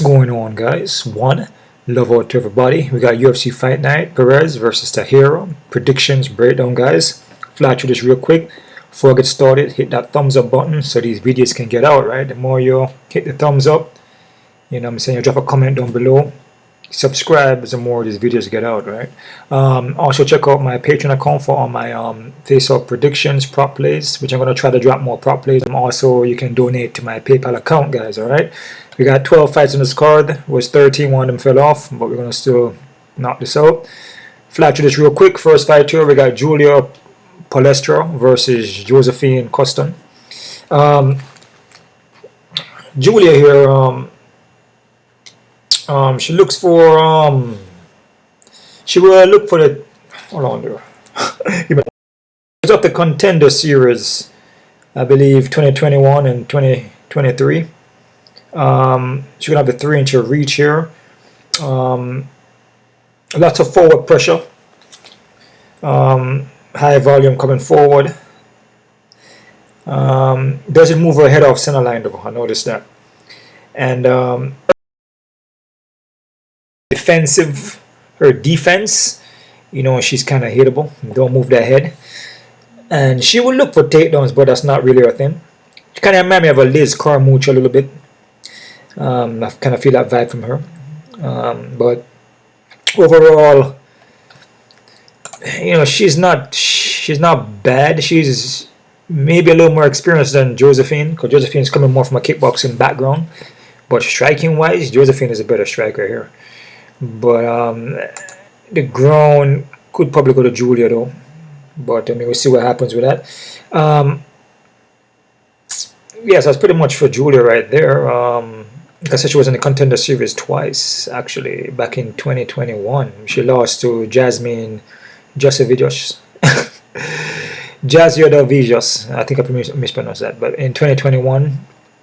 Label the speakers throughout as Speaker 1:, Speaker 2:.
Speaker 1: What's going on, guys? Love out to everybody. We got UFC Fight Night, Perez versus Taira. Predictions, breakdown, guys. Fly through this real quick. Before I get started, hit that thumbs up button so these videos can get out, right? The more you hit the thumbs up, you know what I'm saying, you drop a comment down below. Subscribe, the more these videos get out, right? Also check out my Patreon account for all my face-off predictions, prop plays, which I'm going to try to drop more prop plays. Also, you can donate to my PayPal account, guys, all right? We got 12 fights on this card. It was 13, one of them fell off, but we're going to still knock this out. Fly through this real quick. First fight here, we got Julia Palestra versus Josefine Custom. Julia here, she looks for she will look for the hold on there. It's of the Contender Series, I believe 2021 and 2023. She's gonna have the 3-inch reach here. Lots of forward pressure. High volume coming forward. Doesn't move her head off center line though. I noticed that. And her defense, you know, she's kind of hittable. Don't move that head. And she will look for takedowns, but that's not really her thing. She kind of reminds me of a Liz Carmouche a little bit. I kind of feel that vibe from her. But overall, you know, she's not bad. She's maybe a little more experienced than Josefine, because Josephine is coming more from a kickboxing background. But striking wise, Josephine is a better striker here. But the ground could probably go to Julia though. But I mean, we'll see what happens with that. Yes, that's pretty much for Julia right there. Like I said, she was in the Contender Series twice, actually, back in 2021. She lost to Jasmine Josevicius. Jasiodovicius. I think I mispronounced that. But in 2021,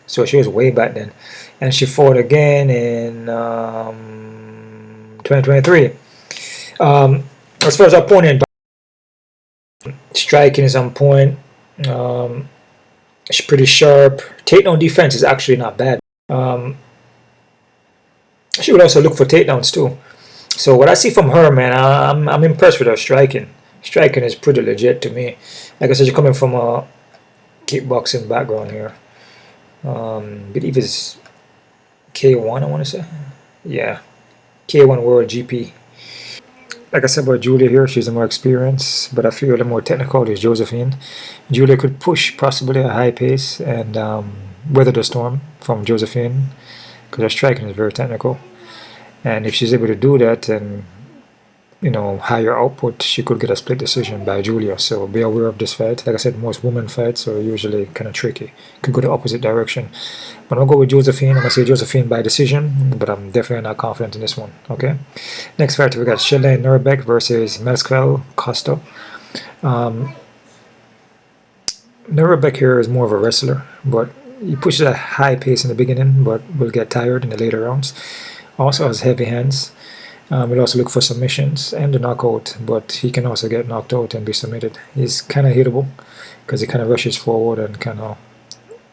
Speaker 1: so she was way back then. And she fought again in 2023. As far as her opponent, striking is on point. She's pretty sharp. Takedown defense is actually not bad. She would also look for takedowns too. So what I see from her, man, I'm impressed with her striking. Striking is pretty legit to me. Like I said, she's coming from a kickboxing background here. I believe it's K1, I want to say. Yeah, K1 World GP. Like I said about Julia here, she's a more experienced, but I feel a little more technical is Josephine. Julia could push possibly a high pace and weather the storm from Josephine, because her striking is very technical. And if she's able to do that and, you know, higher output, she could get a split decision by Julia. So be aware of this fight. Like I said, most women fights are usually kind of tricky. Could go the opposite direction. But I'll go with Josephine. I'm going to say Josephine by decision, but I'm definitely not confident in this one. Okay. Next fight, we got Shelly Nurbek versus Melquizael Costa. Nurbek here is more of a wrestler, but he pushes a high pace in the beginning, but will get tired in the later rounds. Also has heavy hands. We'll also look for submissions and the knockout, but he can also get knocked out and be submitted. He's kind of hittable because he kind of rushes forward and kind of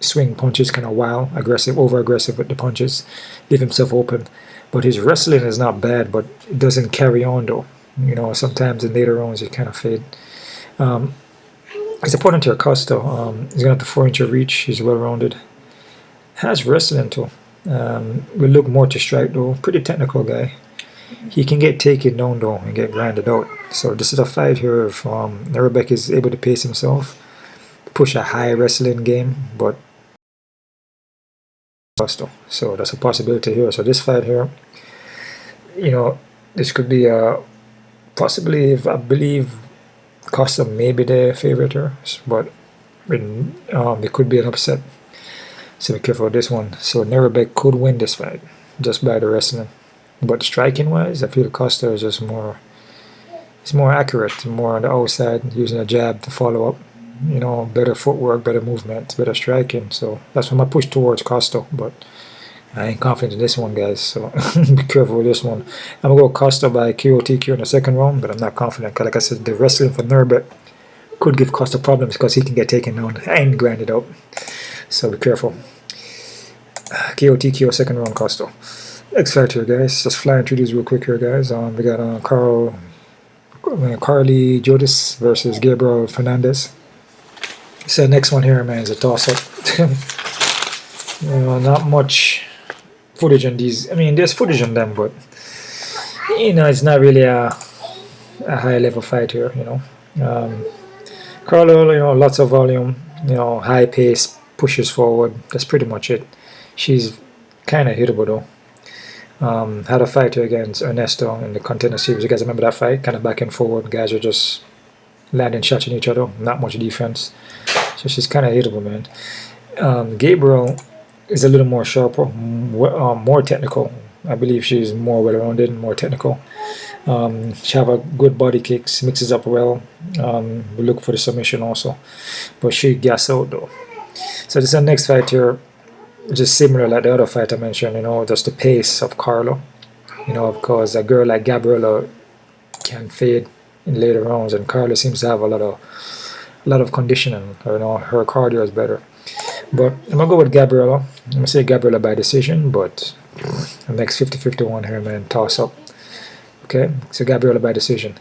Speaker 1: swing punches, kind of wild, aggressive, over-aggressive with the punches, leave himself open. But his wrestling is not bad, but it doesn't carry on though. You know, sometimes in later rounds it kind of fade. His opponent here, Costa, he's going to have the 4-inch reach. He's well-rounded. Has wrestling too. Will look more to strike though. Pretty technical guy. He can get taken down though and get grinded out. So this is a fight here if Nurbek is able to pace himself, push a high wrestling game, but Costa. So that's a possibility here. So this fight here, you know, this could be possibly, I believe Costa may be the favorite here, but it could be an upset. So be careful with this one. So Nurbek could win this fight just by the wrestling. But striking wise, I feel Costa is just more, it's more accurate, more on the outside, using a jab to follow up. You know, better footwork, better movement, better striking. So that's why I push towards Costa, but I ain't confident in this one, guys. So be careful with this one. I'm gonna go Costa by KO/TQ in the second round, but I'm not confident because, like I said, the wrestling for Nurbek could give Costa problems because he can get taken down and grinded out. So be careful. KO/TQ second round Costa. Next fight here, guys. Just flying through these real quick here, guys. We got Carly Jodis versus Gabriella Fernandes. So next one here, man, is a toss-up. You know, not much footage on these. I mean, there's footage on them, but you know, it's not really a high-level fight here. You know, Carlo, you know, lots of volume. You know, high pace, pushes forward. That's pretty much it. She's kind of hittable though. Had a fight here against Ernesto in the Contender Series. You guys remember that fight? Kind of back and forward. Guys are just landing shots on each other. Not much defense. So she's kind of hittable, man. Gabriel is a little more sharper, more technical. I believe she's more well-rounded and more technical. She have a good body kicks, mixes up well. We look for the submission also. But she gas out though. So this is the next fight here. Just similar like the other fight I mentioned, you know, just the pace of Carlo. You know, of course, a girl like Gabriella can fade in later rounds, and Carlo seems to have a lot of conditioning. You know, her cardio is better. But I'm gonna go with Gabriella. I'm gonna say Gabriella by decision, but the next 50-51 here, man, toss up. Okay, so Gabriella by decision.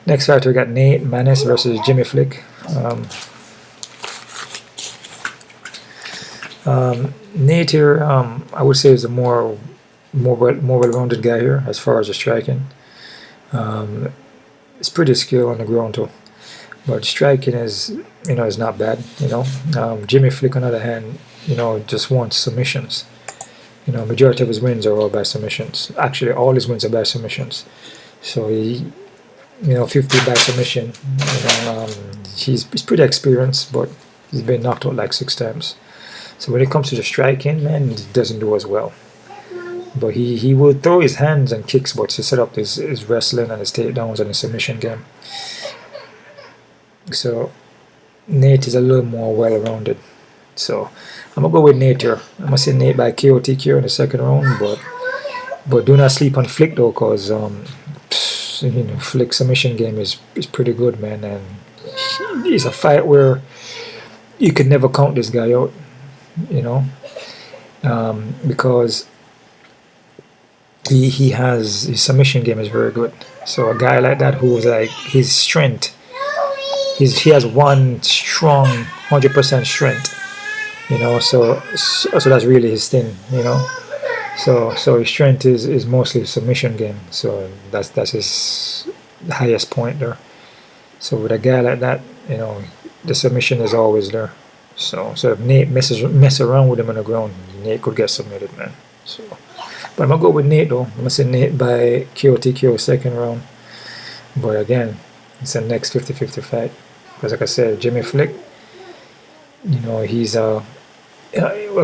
Speaker 1: Next fight we got Nate Maness versus Jimmy Flick. Nate here, I would say is a more well-rounded guy here as far as the striking. It's pretty skilled on the ground too, but striking is, you know, is not bad. You know, Jimmy Flick on the other hand, you know, just wants submissions. You know, majority of his wins are all by submissions. Actually, all his wins are by submissions. So he, you know, 50 by submission. You know, he's pretty experienced, but he's been knocked out like 6 times. So when it comes to the striking, man, he doesn't do as well. But he will throw his hands and kicks, but to set up his wrestling and his takedowns and his submission game. So Nate is a little more well-rounded. So I'm gonna go with Nate here. I'm gonna say Nate by KO TKO in the second round, but do not sleep on Flick though, cause you know, Flick's submission game is pretty good, man, and it's a fight where you can never count this guy out. You know, because he has his submission game is very good. So a guy like that who's like his strength, he has one strong 100% strength. You know, so that's really his thing. You know, so his strength is mostly his submission game. So that's his highest point there. So with a guy like that, you know, the submission is always there. So if Nate mess around with him on the ground, Nate could get submitted, man. So, but I'm gonna go with Nate though. I'm gonna say Nate by KO TKO second round. But again, it's the next 50-50 fight. Because like I said, Jimmy Flick, you know, he's what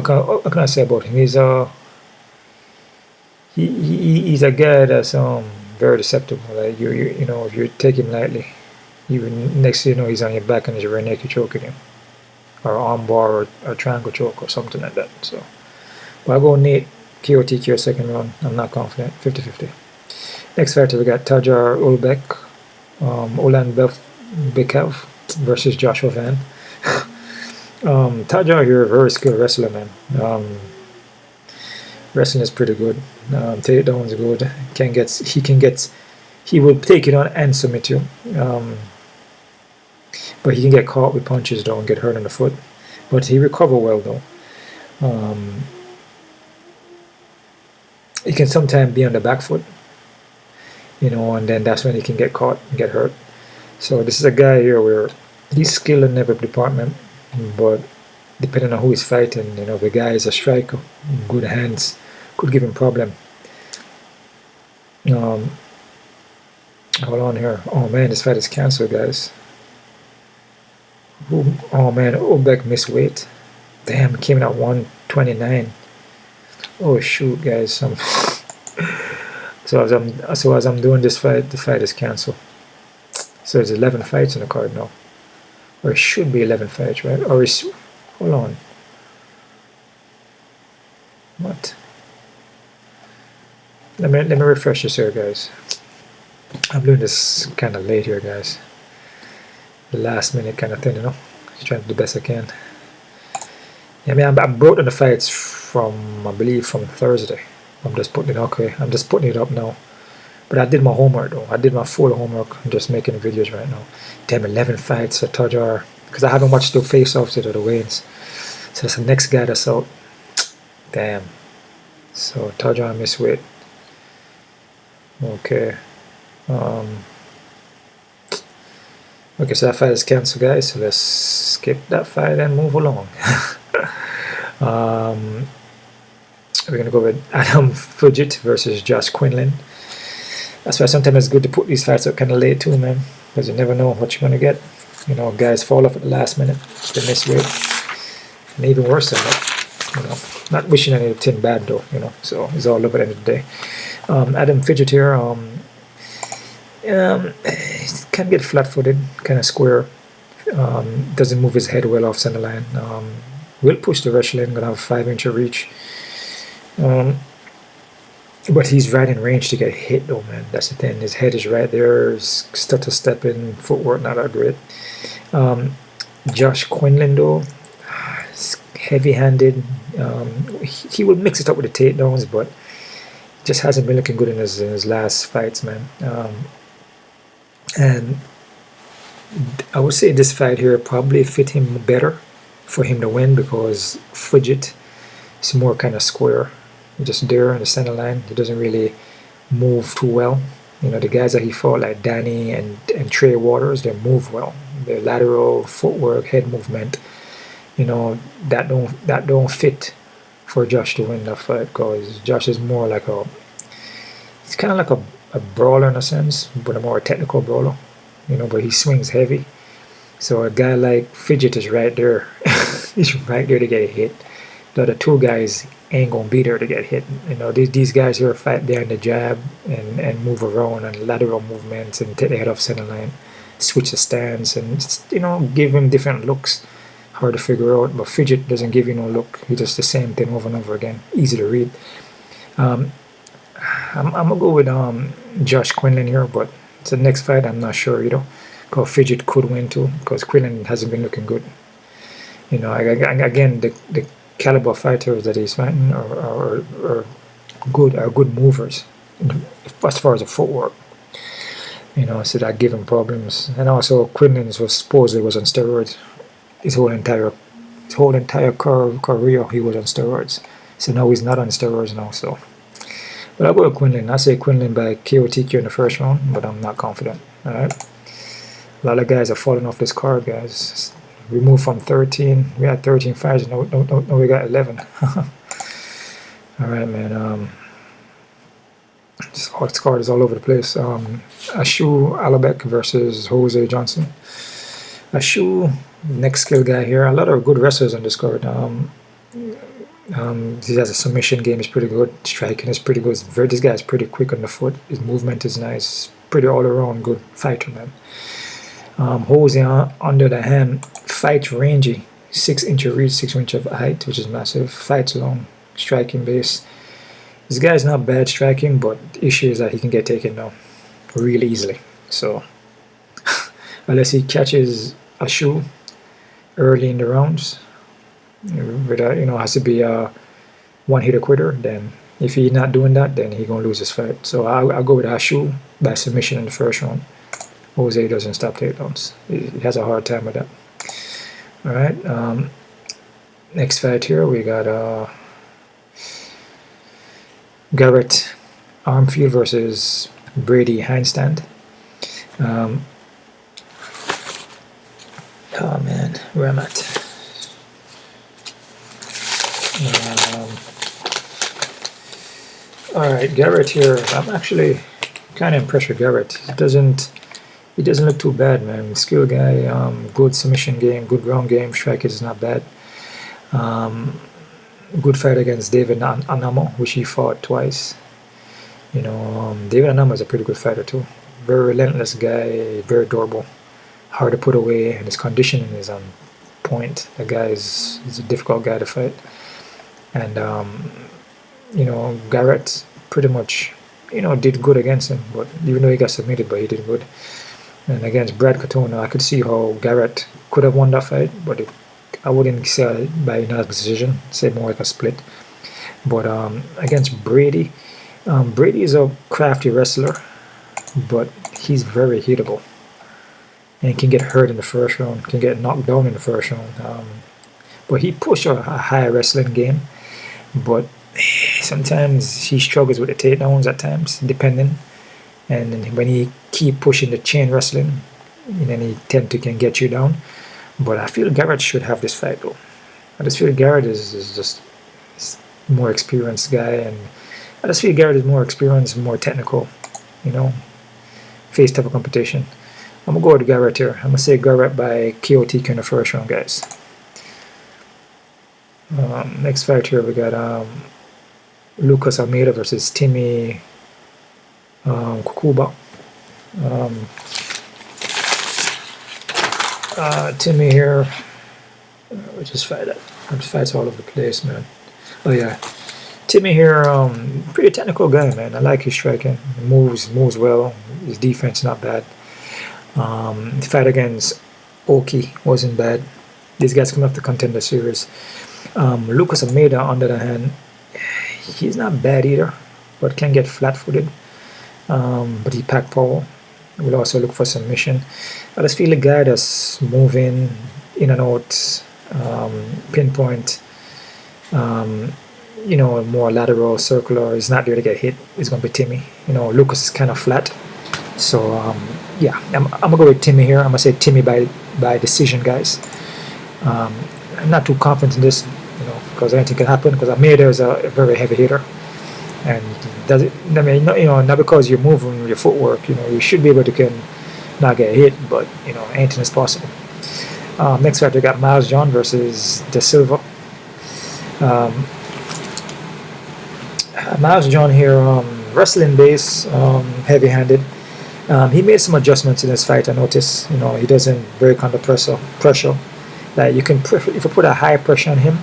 Speaker 1: can I say about him? He's he's a guy that's very deceptive. Like you know, if you take him lightly, even next thing you know, he's on your back and he's rear naked choking him, or armbar or triangle choke or something like that. So, but I go Nate KO TKO second round. I'm not confident. 50-50. Next fighter we got Taira Ulanbekov versus Joshua Van. Taira here, very skilled wrestler, man. Wrestling is pretty good. Takedown is good. He will take it on and submit you. But he can get caught with punches though and get hurt on the foot. But he recover well though. He can sometimes be on the back foot, you know, and then that's when he can get caught and get hurt. So this is a guy here where he's skilled in every department, but depending on who he's fighting, you know, the guy is a striker, good hands, could give him problem. Hold on here. Oh man, this fight is cancelled, guys. Oh man, Ubek missed weight. Damn, came in at 129. Oh shoot, guys. So as I'm doing this fight, the fight is cancelled. So there's 11 fights in the card now, or it should be 11 fights, right? Or is, hold on, what? Let me refresh this here, guys. I'm doing this kind of late here, guys. The last minute kind of thing, you know. Just trying to do the best I can. Yeah, I mean, I brought in the fights from, I believe, from Thursday. I'm just putting it, okay, I'm just putting it up now. But I did my homework though. I did my full homework. I'm just making videos right now. Damn, 11 fights at Taira. Because I haven't watched the face-offs or the weigh-ins. So that's the next guy that's out. Damn. So Taira missed weight. Okay. Okay, so that fight is cancelled, guys. So let's skip that fight and move along. We're gonna go with Adam Fujit versus Josh Quinlan. That's why sometimes it's good to put these fights up kind of late too, man, because you never know what you're gonna get. You know, guys fall off at the last minute, they miss weight, and even worse than that. You know, not wishing anything bad though. You know, so it's all over at the end of the day. Adam Fidget here, can get flat-footed, kind of square. Doesn't move his head well off center line. Will push the rush lane, gonna have a 5-inch reach. But he's right in range to get hit though, man. That's the thing. His head is right there. His stutter stepping, footwork not that great. Josh Quinlan though, heavy-handed. He will mix it up with the takedowns, but just hasn't been looking good in his last fights, man. And I would say this fight here probably fit him better for him to win, because Fujit is more kind of square, just there in the center line. He doesn't really move too well. You know, the guys that he fought like Danny and Trey Waters, they move well. Their lateral footwork, head movement, you know, that don't fit for Josh to win that fight, because Josh is more like he's kind of like a brawler in a sense, but a more technical brawler, you know, but he swings heavy. So a guy like Fidget is right there. He's right there to get hit. The other two guys ain't gonna be there to get hit. You know, these guys here fight behind the jab and move around and lateral movements and take the head off center line, switch the stance, and you know, give him different looks. Hard to figure out, but Fidget doesn't give you no look. He does the same thing over and over again. Easy to read. I'm gonna go with Josh Quinlan here, but it's the next fight. I'm not sure, you know, because Fidget could win too, because Quinlan hasn't been looking good. You know, again, the caliber fighters that he's fighting are good movers as far as the footwork. You know, so that give him problems. And also, Quinlan was supposedly on steroids. His whole entire career he was on steroids. So now he's not on steroids now. So, but I'll go with Quinlan. I say Quinlan by KO/TQ in the first round, but I'm not confident. All right. A lot of guys are falling off this card, guys. We moved from 13. We had 13 fights. No, we got 11. All right, man. This card is all over the place. Asu Almabayev versus Jose Johnson. Asu, next skill guy here. A lot of good wrestlers on this card. He has a submission game. Is pretty good. Striking is pretty good. This guy is pretty quick on the foot. His movement is nice. Pretty all around good fighter, man. Jose, on the other hand, fights rangy. 6-inch reach, 6-inch of height, which is massive. Fights long, striking base. This guy is not bad striking, but the issue is that he can get taken down really easily. So, unless he catches Asu early in the rounds, you know, has to be a one-hitter quitter. Then, if he's not doing that, then he's gonna lose his fight. So I'll go with Asu by submission in the first round. Jose doesn't stop takedowns. He has a hard time with that. All right. Next fight here, we got Garrett Armfield versus Brady Hindstand. Oh man, where am I at? All right, Garrett here. I'm actually kind of impressed with Garrett. He doesn't look too bad, man. Skill guy, good submission game, good ground game. Strike is not bad. Good fight against David Anamo, which he fought twice. You know, David Anamo is a pretty good fighter too. Very relentless guy, very durable, hard to put away, and his conditioning is on point. The guy is a difficult guy to fight. And you know, Garrett pretty much, you know, did good against him, but even though he got submitted, but he did good. And against Brad Katona, I could see how Garrett could have won that fight, but I wouldn't say by unanimous decision, say more like a split. But against Brady, Brady is a crafty wrestler, but he's very hittable and can get hurt in the first round, can get knocked down in the first round. But he pushed a high wrestling game, but sometimes he struggles with the takedowns at times, depending. And when he keep pushing the chain wrestling, then he tend to can get you down. But I feel Garrett should have this fight though. I just feel Garrett is just more experienced guy, and I just feel Garrett is more experienced, more technical, face tougher competition. I'm gonna go with Garrett here. I'm gonna say Garrett by KOTK in the first round, guys. Next fight here we got Lucas Almeida versus Timmy Kukuba. Timmy here, which is fight that fights all over the place, man. Oh yeah, Timmy here, pretty technical guy, man. I like his striking. He moves well. His defense not bad. The fight against Oki wasn't bad. These guys come off the Contender Series. Lucas Almeida, on the other hand, he's not bad either, but can get flat-footed. But he packed power. We'll also look for submission. I just feel a guy that's moving in and out, pinpoint, more lateral, circular. He's not there to get hit. It's going to be Timmy. Lucas is kind of flat. So, yeah, I'm going to go with Timmy here. I'm going to say Timmy by decision, guys. I'm not too confident in this, because anything can happen, because Almeida is a very heavy hitter. And does it? I mean, not because you're moving your footwork. You should be able to not get hit, but anything is possible. Next fight we got Miles John versus De Silva. Miles John here, wrestling base, heavy-handed. He made some adjustments in this fight. I noticed. He doesn't break under pressure. Like if you put a high pressure on him,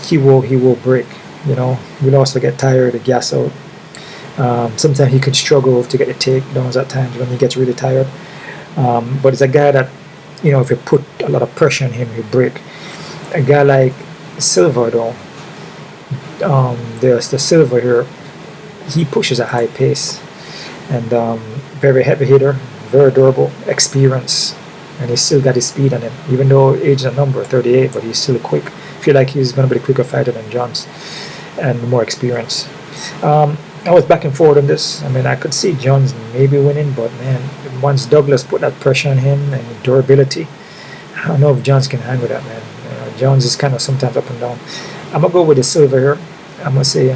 Speaker 1: he will break. We'll also get tired, of gas out. Sometimes he could struggle to get the takedowns at times when he gets really tired. But it's a guy that, if you put a lot of pressure on him, he'll break. A guy like Silva, though, there's the Silva here, he pushes a high pace. And very heavy hitter, very durable, experience. And he's still got his speed on him, even though age is a number, 38, but he's still quick. I feel like he's going to be the quicker fighter than Johns, and more experience. I was back and forth on this. I mean, I could see Johns maybe winning, but man, once Douglas put that pressure on him and durability, I don't know if Johns can hang with that, man. Johns is kind of sometimes up and down. I'm going to go with the Silva here. I'm going to say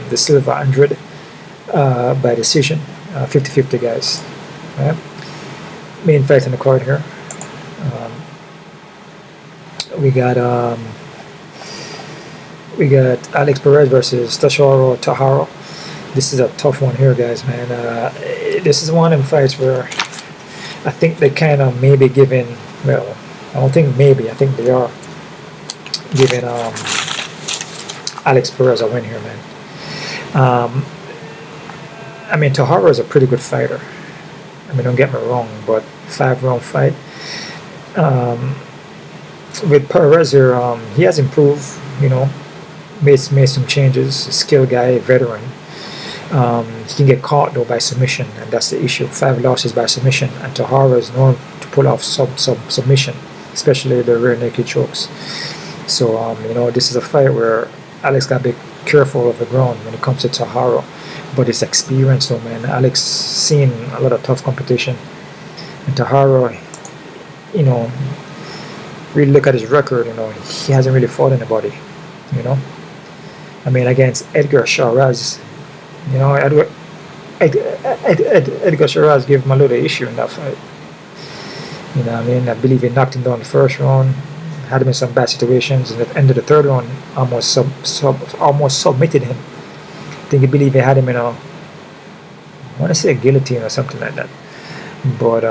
Speaker 1: the Silva Andrade by decision, 50-50, guys. Right? Main fight on the card here. We got Alex Perez versus Taira. This is a tough one here, guys, man. This is one of them fights where I think they kind of maybe giving, well, I don't think maybe, I think they are giving Alex Perez a win here, man. I mean, Taira is a pretty good fighter. I mean, don't get me wrong, but 5-round fight. With Perez here, he has improved, made some changes. Skill guy, veteran. He can get caught though by submission, and that's the issue. 5 losses by submission, and Taira is known to pull off submission, especially the rear naked chokes. So this is a fight where Alex got to be careful of the ground when it comes to Taira. But it's experience though, man. Alex seen a lot of tough competition, and Taira, really look at his record, he hasn't really fought anybody, I mean, against Edgar Shiraz, Edgar Shiraz gave him a little issue in that fight. I believe he knocked him down the first round, had him in some bad situations, and at the end of the third round, almost submitted him. I believe he had him in I want to say a guillotine or something like that. But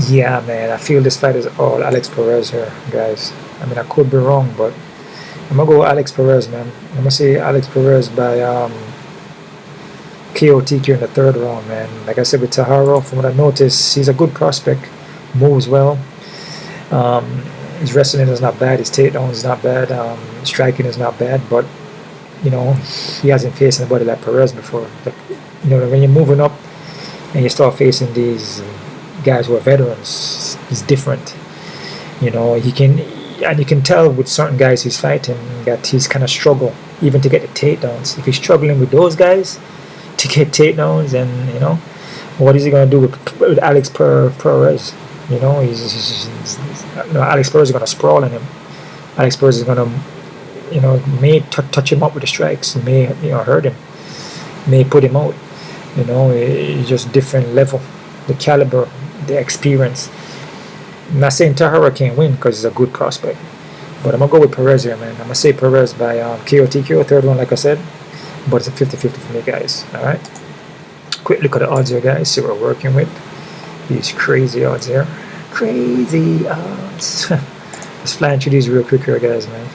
Speaker 1: yeah, man, I feel this fight is all Alex Perez here, guys. I mean, I could be wrong, but I'm gonna go with Alex Perez, man. I'm gonna say Alex Perez by KOTK in the third round, man. Like I said with Taira, from what I noticed, he's a good prospect, moves well. His wrestling is not bad. His takedown is not bad. Striking is not bad. But you know, he hasn't faced anybody like Perez before. Like, you know, when you're moving up and you start facing these guys who are veterans, it's different. You know, he can, and you can tell with certain guys he's fighting that he's kind of struggle even to get the takedowns. If he's struggling with those guys to get takedowns, and you know, what is he going to do with Alex Perez? You know, Alex Perez is going to sprawl on him. Alex Perez is going to, you know, may touch him up with the strikes, may, you know, hurt him, may put him out. You know, it's just different level, the caliber, the experience. I'm not saying Taira can't win because he's a good prospect, but I'm gonna go with Perez here, man. I'm gonna say Perez by KO TKO, third one, like I said, but it's a 50-50 for me, guys. All right. Quick look at the odds here, guys. See what we're working with. These crazy odds here. Crazy odds. Let's flying through these real quick here, guys, man.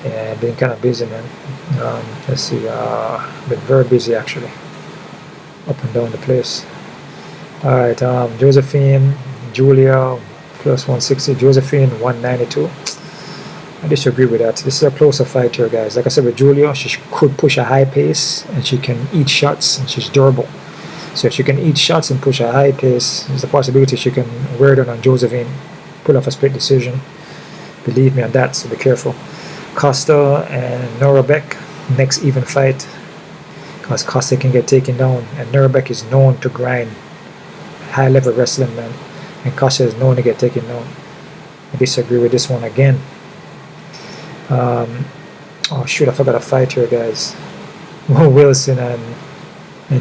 Speaker 1: Yeah, I've been kind of busy, man. Let's see. Been very busy actually. Up and down the place. All right. Josefine, Julia, plus 160. Josefine, 192. I disagree with that. This is a closer fight here, guys. Like I said with Julia, she could push a high pace and she can eat shots and she's durable. So if she can eat shots and push a high pace, there's a possibility she can wear down on Josefine, pull off a split decision. Believe me on that, so be careful. Costa and Norabek, next even fight, because Costa can get taken down, and Norabek is known to grind high level wrestling, man, and Costa is known to get taken down. I disagree with this one again. Oh shoot, I forgot a fight here, guys. Wilson and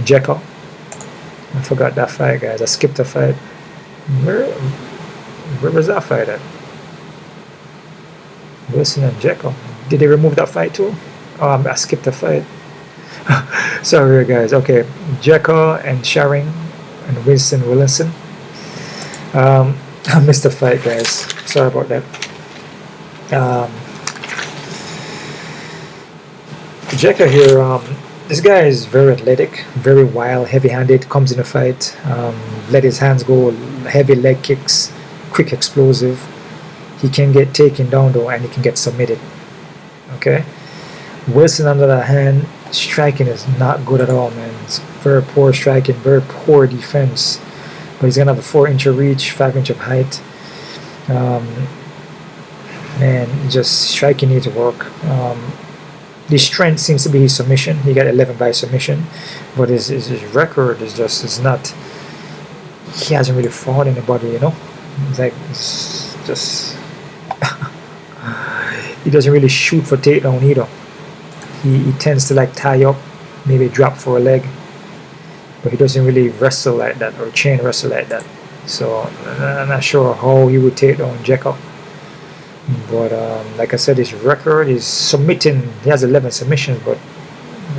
Speaker 1: Jeka. I forgot that fight, guys. I skipped the fight. Where was that fight at? Wilson and Jeka. Did they remove that fight too? Oh, I skipped the fight. Sorry, guys. Okay, Jeka and Sharing and Wilson. I missed the fight, guys. Sorry about that. Jeka here, this guy is very athletic, very wild, heavy-handed, comes in a fight, let his hands go, heavy leg kicks, quick, explosive. He can get taken down though, and he can get submitted. Okay. Wilson, on the other hand, striking is not good at all, man. It's very poor striking, very poor defense. But he's gonna have a 4-inch reach, 5-inch of height. Man, just striking needs work. The strength seems to be his submission. He got 11 by submission, but his record is just not. He hasn't really fought anybody, you know. It's just he doesn't really shoot for takedown either. He tends to like tie up, maybe drop for a leg, but he doesn't really wrestle like that or chain wrestle like that. So I'm not sure how he would take down Jeka. But like I said, his record is submitting. He has 11 submissions, but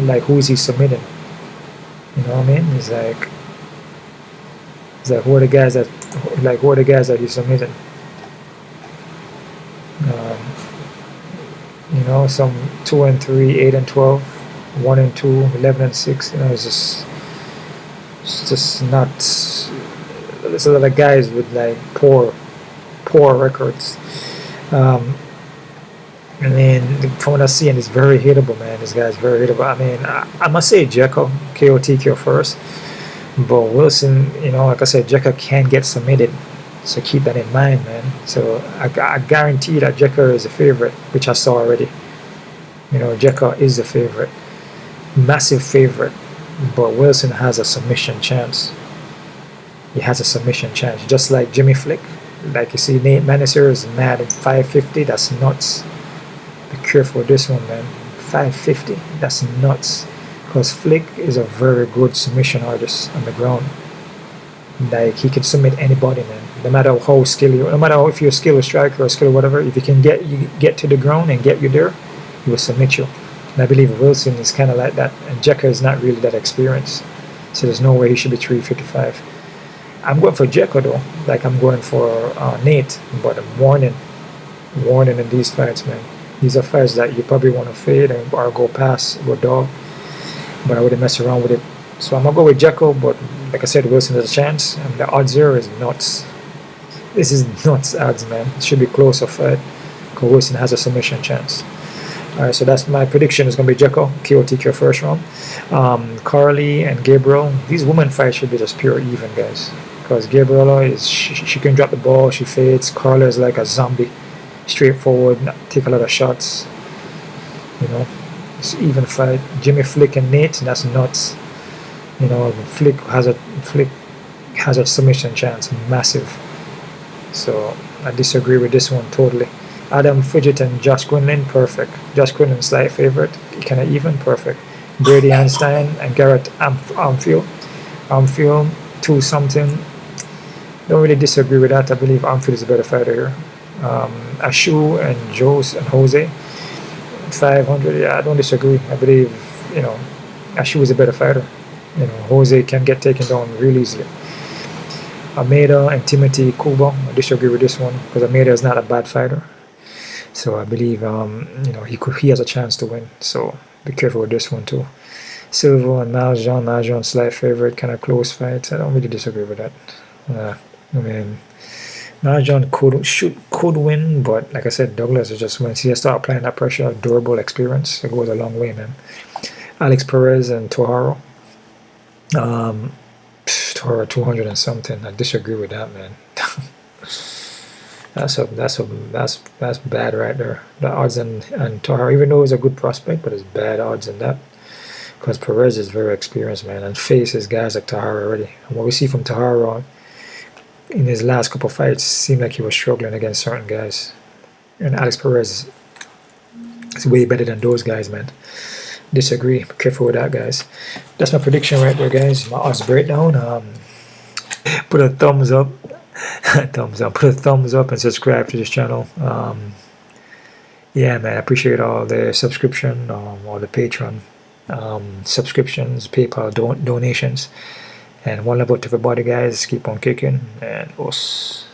Speaker 1: like, who is he submitting? You know what I mean? He's like who are the guys that he's submitting? You know, some 2 and 3, 8 and 12, 1 and 2, 11 and 6. You know, it's just not. There's a lot of guys with like poor records. And then from what I see, and it's very hittable, man. This guy's very hittable. I mean, I must say Jeka, KO TKO first. But Wilson, you know, like I said, Jeka can get submitted. So keep that in mind, man. So I guarantee that Jeka is a favorite, which I saw already. You know, Jeka is a favorite. Massive favorite. But Wilson has a submission chance. He has a submission chance. Just like Jimmy Flick. Like you see, Nate Maness here is mad at 550. That's nuts. Be careful with this one, man. 550. That's nuts. Because Flick is a very good submission artist on the ground. Like, he can submit anybody, man. No matter how skilled you, no matter if you're a skilled striker or a skilled whatever, if he can get to the ground and get you there, he will submit you. And I believe Wilson is kind of like that. And Jeka is not really that experienced. So there's no way he should be 355. I'm going for Jeka though, like I'm going for Nate, but I'm warning in these fights, man. These are fights that you probably want to fade or go past, go dog, but I wouldn't mess around with it. So I'm gonna go with Jeka, but like I said, Wilson has a chance, and the odds here is nuts. This is nuts odds, man. It should be closer fight. Wilson has a submission chance. Alright, so that's my prediction. Is going to be Jeka KO TKO first round. Carly and Gabriel. These women fights should be just pure even, guys. Because Gabriella is she can drop the ball, she fades. Carla is like a zombie, straightforward, take a lot of shots. You know, it's even fight. Jimmy Flick and Nate, that's nuts. You know, Flick has a submission chance, massive. So I disagree with this one totally. Adam Fidget and Josh Quinlan, perfect. Josh Quinlan slight favorite, kind of even, perfect. Brady Einstein and Garrett Armfield 2-something. Don't really disagree with that. I believe Armfield is a better fighter here. Asu and Jose 500. Yeah, I don't disagree. I believe, you know, Asu is a better fighter. You know, Jose can get taken down real easily. Almeida and Timothy Kuba. I disagree with this one because Almeida is not a bad fighter. So I believe, you know, he has a chance to win. So be careful with this one too. Silva and Maljon slight favorite, kind of close fight. I don't really disagree with that. I mean, Maljon could win, but like I said, Douglas is just once he start applying that pressure, durable experience, it goes a long way, man. Alex Perez and Toharo. Toharo 200 and something. I disagree with that, man. That's bad right there. The odds and Taira, even though it's a good prospect, but it's bad odds in that because Perez is very experienced, man, and faces guys like Taira already. And what we see from Taira in his last couple of fights seemed like he was struggling against certain guys, and Alex Perez is way better than those guys, man. Disagree. Be careful with that, guys. That's my prediction right there, guys. My odds breakdown. Put a thumbs up. Put a thumbs up and subscribe to this channel. Yeah, man, I appreciate all the subscription, all the Patreon subscriptions, PayPal donations, and one love out to everybody, guys. Keep on kicking, and us.